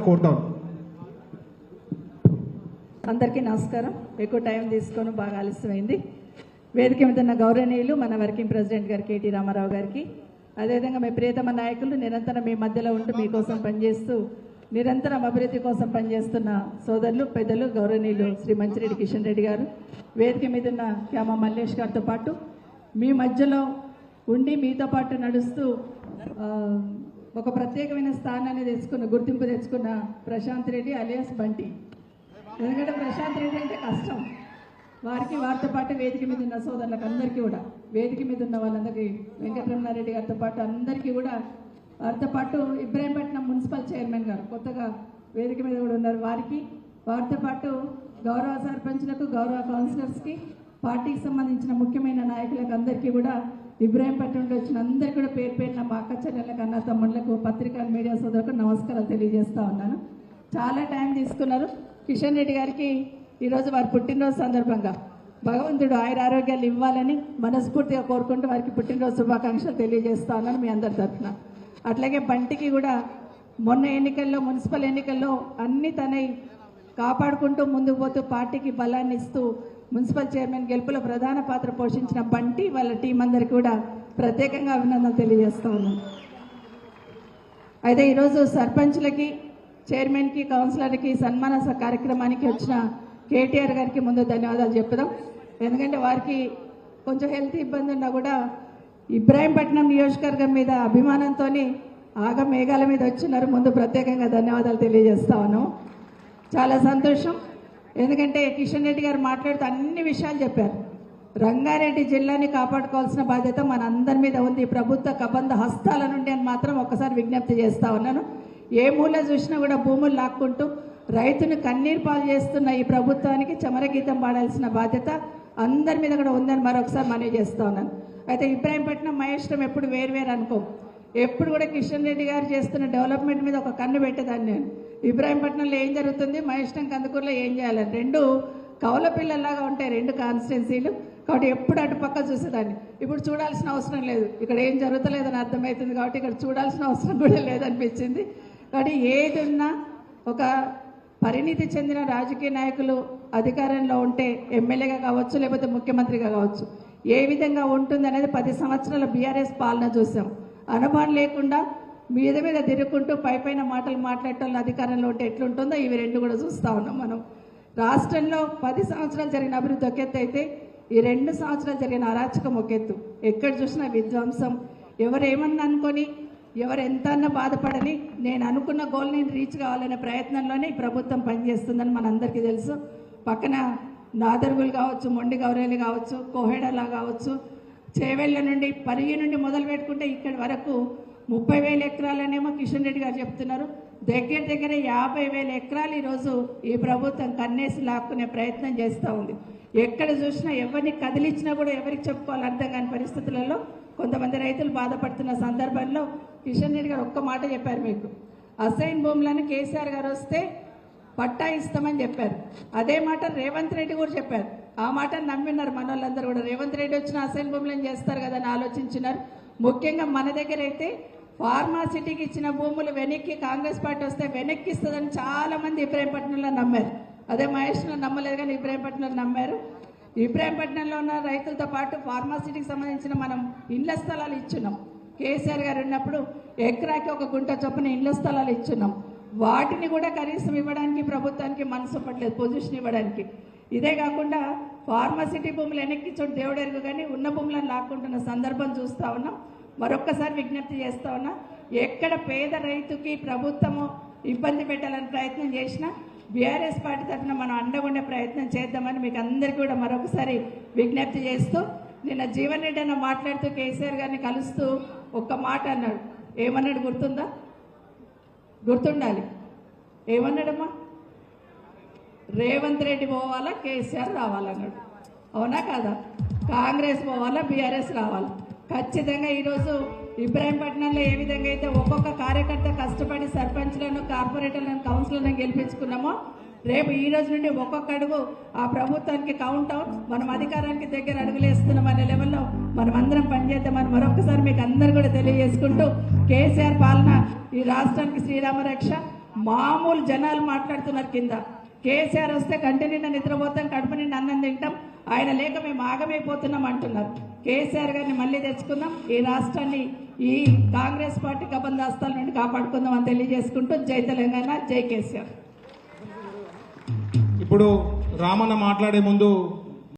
కోరుతాం. అందరికీ నమస్కారం. ఎక్కువ టైం తీసుకొని బాగా ఆలస్యమైంది. వేదిక మీద ఉన్న గౌరవనీయులు మన వర్కింగ్ ప్రెసిడెంట్ గారు కేటీ రామారావు గారికి, అదేవిధంగా మీ ప్రియతమ నాయకులు నిరంతరం మీ మధ్యలో ఉంటూ మీకోసం పనిచేస్తూ నిరంతరం అభివృద్ధి కోసం పనిచేస్తున్న సోదరులు పెద్దలు గౌరవనీయులు శ్రీ మంచిరెడ్డి కిషన్ రెడ్డి గారు, వేదిక మీద ఉన్న క్యామ మల్లేష్ గారితో పాటు మీ మధ్యలో ఉండి మీతో పాటు నడుస్తూ ఒక ప్రత్యేకమైన స్థానాన్ని తెచ్చుకున్న గుర్తింపు తెచ్చుకున్న ప్రశాంత్ రెడ్డి అలియాస్ బంటి. ఎందుకంటే ప్రశాంత్ రెడ్డి అంటే కష్టం. వారితో పాటు వేదిక మీద ఉన్న సోదరులకు అందరికీ కూడా, వేదిక మీద ఉన్న వాళ్ళందరికీ, వెంకటరమణారెడ్డి గారితో పాటు అందరికీ కూడా, వారితో పాటు ఇబ్రాహీంపట్నం మున్సిపల్ చైర్మన్ గారు కొత్తగా వేదిక మీద కూడా ఉన్నారు, వారితో పాటు గౌరవ సర్పంచ్లకు, గౌరవ కౌన్సిలర్స్కి, పార్టీకి సంబంధించిన ముఖ్యమైన నాయకులకు అందరికీ కూడా, ఇబ్రాహీంపట్నం వచ్చిన అందరికీ కూడా పేరు పేరున మా అక్క చెల్లెళ్ళకు, అన్న తమ్ముళ్లకు, పత్రికా మీడియా సోదరులకు నమస్కారాలు తెలియజేస్తా ఉన్నాను. చాలా టైం తీసుకున్నారు. కిషన్ రెడ్డి గారికి ఈరోజు వారి పుట్టినరోజు సందర్భంగా భగవంతుడు ఆయుర ఆరోగ్యాలు ఇవ్వాలని మనస్ఫూర్తిగా కోరుకుంటూ వారికి పుట్టినరోజు శుభాకాంక్షలు తెలియజేస్తా ఉన్నాను మీ అందరి తరఫున. అట్లాగే బంటికి కూడా మొన్న ఎన్నికల్లో, మున్సిపల్ ఎన్నికల్లో అన్ని తనై కాపాడుకుంటూ ముందుకు పోతూ పార్టీకి బలాన్ని ఇస్తూ మున్సిపల్ చైర్మన్ గెలుపులో ప్రధాన పాత్ర పోషించిన బంటి వాళ్ళ టీం అందరికీ కూడా ప్రత్యేకంగా అభినందనలు తెలియజేస్తా ఉన్నాను. అయితే ఈరోజు సర్పంచ్లకి, చైర్మన్కి, కౌన్సిలర్కి సన్మాన కార్యక్రమానికి వచ్చిన కేటీఆర్ గారికి ముందు ధన్యవాదాలు చెప్పుదాం. ఎందుకంటే వారికి కొంచెం హెల్త్ ఇబ్బంది ఉన్నా కూడా ఇబ్రాహీంపట్నం నియోజకవర్గం మీద అభిమానంతో ఆగ మేఘాల మీద వచ్చినారు. ముందు ప్రత్యేకంగా ధన్యవాదాలు తెలియజేస్తా ఉన్నాం. చాలా సంతోషం. ఎందుకంటే కిషన్ రెడ్డి గారు మాట్లాడుతూ అన్ని విషయాలు చెప్పారు. రంగారెడ్డి జిల్లాని కాపాడుకోవాల్సిన బాధ్యత మన అందరి మీద ఉంది, ప్రభుత్వ కబంధ హస్తాల నుండి అని మాత్రం ఒక్కసారి విజ్ఞప్తి చేస్తా ఉన్నాను. ఏ మూల చూసినా కూడా భూములు లాక్కుంటూ రైతును కన్నీరు పాలు చేస్తున్న ఈ ప్రభుత్వానికి చమరగీతం పాడాల్సిన బాధ్యత అందరి మీద కూడా ఉందని మరొకసారి మనవి చేస్తా ఉన్నాను. అయితే ఇబ్రాహీంపట్నం మహేశ్వరం ఎప్పుడు వేరు అనుకో, ఎప్పుడు కూడా కిషన్ రెడ్డి గారు చేస్తున్న డెవలప్మెంట్ మీద ఒక కన్ను పెట్టేదాన్ని నేను. ఇబ్రాహీంపట్నంలో ఏం జరుగుతుంది, మహేశ్వరం కందుకూరులో ఏం చేయాలని, రెండు కౌల పిల్లల్లాగా ఉంటాయి రెండు కాన్స్టిట్యున్సీలు. కాబట్టి ఎప్పుడు అటు పక్క చూసేదాన్ని. ఇప్పుడు చూడాల్సిన అవసరం లేదు, ఇక్కడ ఏం జరుగుతలేదని అర్థమవుతుంది. కాబట్టి ఇక్కడ చూడాల్సిన అవసరం కూడా లేదనిపించింది. కాబట్టి ఏది ఉన్నా ఒక పరిణితి చెందిన రాజకీయ నాయకులు అధికారంలో ఉంటే, ఎమ్మెల్యేగా కావచ్చు లేకపోతే ముఖ్యమంత్రిగా కావచ్చు, ఏ విధంగా ఉంటుంది అనేది 10 సంవత్సరాల బీఆర్ఎస్ పాలన చూసాం. అనుభవం లేకుండా మీద తిరుగుకుంటూ పైపైన మాటలు మాట్లాడటం అధికారంలో ఉంటే ఎట్లుంటుందో ఇవి రెండు కూడా చూస్తూ ఉన్నాం మనం. రాష్ట్రంలో 10 సంవత్సరాలు జరిగిన అభివృద్ధి ఒక ఎత్తు అయితే, ఈ 2 సంవత్సరాలు జరిగిన అరాచకం ఒక ఎత్తు. ఎక్కడ చూసినా విధ్వంసం. ఎవరు ఏమన్నా అనుకొని, ఎవరు ఎంత అన్నా బాధపడని, నేను అనుకున్న గోల్ నేను రీచ్ కావాలనే ప్రయత్నంలోనే ఈ ప్రభుత్వం పనిచేస్తుందని మనందరికీ తెలుసు. పక్కన నాదర్గులు కావచ్చు, మొండి గౌరేలు కావచ్చు, కోహెడలా కావచ్చు, చేవెళ్ళ నుండి, పరిగి నుండి మొదలు పెట్టుకుంటే ఇక్కడి వరకు 30,000 ఎకరాలనేమో కిషన్ రెడ్డి గారు చెప్తున్నారు. దగ్గర 50,000 ఎకరాలు ఈరోజు ఈ ప్రభుత్వం కన్నేసి లాక్కునే ప్రయత్నం చేస్తూ ఉంది. ఎక్కడ చూసినా ఎవరిని కదిలించినా కూడా ఎవరికి చెప్పుకోవాలి అర్థం కాని పరిస్థితులలో కొంతమంది రైతులు బాధపడుతున్న సందర్భంలో కిషన్ రెడ్డి గారు ఒక్క మాట చెప్పారు. మీకు అసైన్ భూములను కేసీఆర్ గారు వస్తే పట్టా ఇస్తామని చెప్పారు. అదే మాట రేవంత్ రెడ్డి కూడా చెప్పారు. ఆ మాటను నమ్మినారు మన వాళ్ళందరూ కూడా. రేవంత్ రెడ్డి వచ్చిన అసైన్ భూములను చేస్తారు కదా అని ఆలోచించినారు. ముఖ్యంగా మన దగ్గర అయితే ఫార్మాసిటీకి ఇచ్చిన భూములు వెనక్కి కాంగ్రెస్ పార్టీ వస్తే వెనక్కి ఇస్తుందని చాలా మంది ఇబ్రాహీంపట్నంలో నమ్మారు. అదే మహేష్లో నమ్మలేదు కానీ ఇబ్రాహీంపట్నంలో నమ్మారు. ఇబ్రాహీంపట్నంలో ఉన్న రైతులతో పాటు ఫార్మాసిటీకి సంబంధించిన మనం ఇండ్ల స్థలాలు ఇచ్చున్నాం. కేసీఆర్ గారు ఉన్నప్పుడు ఎకరాకి 1 గుంట చొప్పున ఇండ్ల స్థలాలు ఇచ్చున్నాం. వాటిని కూడా కనీసం ఇవ్వడానికి ప్రభుత్వానికి మనసు పట్టలేదు, పొజిషన్ ఇవ్వడానికి. ఇదే కాకుండా ఫార్మాసిటీ భూములు వెనక్కి చోటు దేవుడెరుగు కానీ ఉన్న భూములను లాక్కుంటున్న సందర్భం చూస్తూ ఉన్నాం. మరొక్కసారి విజ్ఞప్తి చేస్తూ ఉన్నా, ఎక్కడ పేద రైతుకి ప్రభుత్వము ఇబ్బంది పెట్టాలని ప్రయత్నం చేసినా బీఆర్ఎస్ పార్టీ తరఫున మనం అండగుండే ప్రయత్నం చేద్దామని మీకు అందరికీ కూడా మరొకసారి విజ్ఞప్తి చేస్తూ, నిన్న జీవన్ రెడ్డి అన్న మాట్లాడుతూ కేసీఆర్ గారిని కలుస్తూ ఒక్క మాట అన్నాడు. ఏమన్నాడు గుర్తుందా? గుర్తుండాలి. ఏమన్నాడమ్మా? రేవంత్ రెడ్డి పోవాలా, కేసీఆర్ రావాలన్నాడు. అవునా కాదా? కాంగ్రెస్ పోవాలా, బీఆర్ఎస్ రావాలా? ఖచ్చితంగా ఈరోజు ఇబ్రాహీంపట్నంలో ఏ విధంగా అయితే ఒక్కొక్క కార్యకర్త కష్టపడి సర్పంచ్లను, కార్పొరేటర్లను, కౌన్సిలర్లను గెలిపించుకున్నామో, రేపు ఈ రోజు నుండి ఒక్కొక్క అడుగు ఆ ప్రభుత్వానికి కౌంట్ అవుట్, మనం అధికారానికి దగ్గర అడుగులేస్తున్నాం అనే లెవెల్లో మనం అందరం పనిచేద్దామని మరొకసారి మీకు అందరు కూడా తెలియజేసుకుంటూ, కేసీఆర్ పాలన ఈ రాష్ట్రానికి శ్రీరామ రక్ష, మామూలు జనాలు మాట్లాడుతున్నారు కింద. కేసీఆర్ వస్తే కంటి నిండా నిద్రపోతాం, కడుపు నిండా అన్నం తింటాం, ఆయన లేక మేము ఆగమైపోతున్నాం అంటున్నారు. కేసీఆర్ గారిని మళ్ళీ తెచ్చుకుందాం, ఈ రాష్ట్రాన్ని ఈ కాంగ్రెస్ పార్టీ కబందాస్తాల నుండి కాపాడుకుందాం అని తెలియజేసుకుంటూ జై తెలంగాణ, జై కేసీఆర్. ఇప్పుడు రామన్న మాట్లాడే ముందు